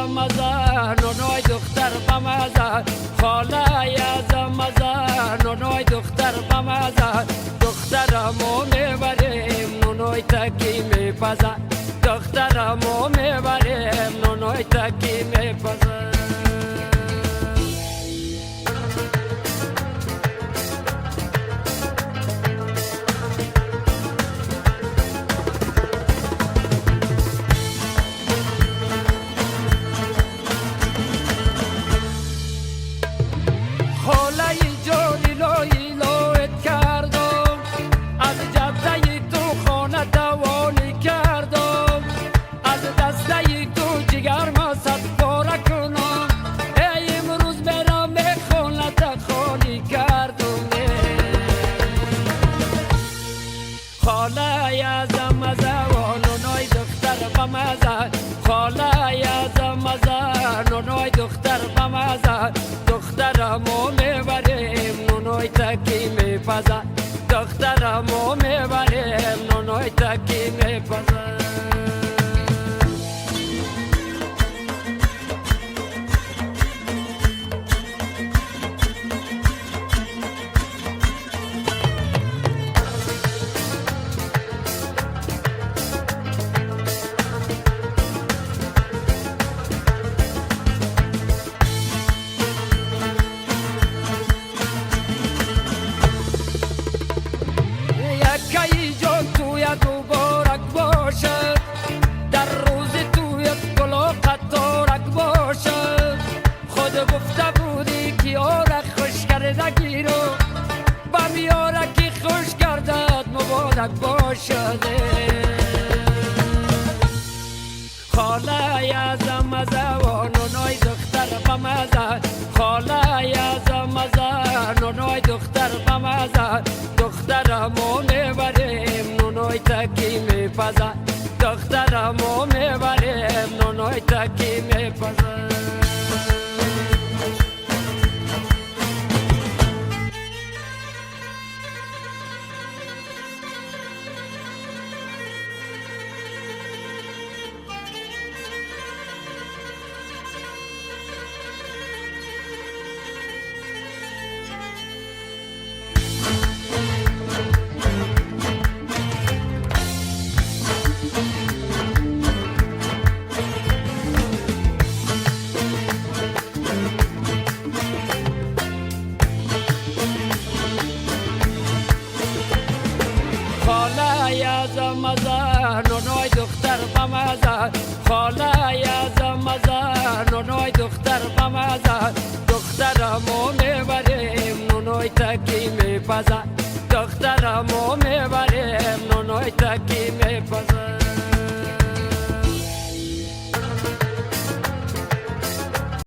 مزه نونوی دختر بمزه خاله مزه نونوی دختر بمزه دخترمو میبریم نونوی تکی میپزه دخترمو میبریم نونوی تکی میپزه خاله یازم مزه و نونوی دختر بمزه خاله یازم مزه نونوی دختر بمزه دخترمو میبریم نونوی تکی میپزه دخترمو میبریم نونوی تکی میپزه یکی جان توی دوبارک باشد در روز توی گل و قطارک باشد خود گفته بودی که یارک خوش کردگی رو بم یارکی خوش کردد مبارک باشد خاله یازم مزه و نونوی دختر بمزه خاله یازم مزه نونوی دختر بمزه دخترمو میبریم نونوی تکی میپزه دخترمو میبریم نونوی تکی میپزه خاله یازم مزه نونوی دختر بمزه خاله یازم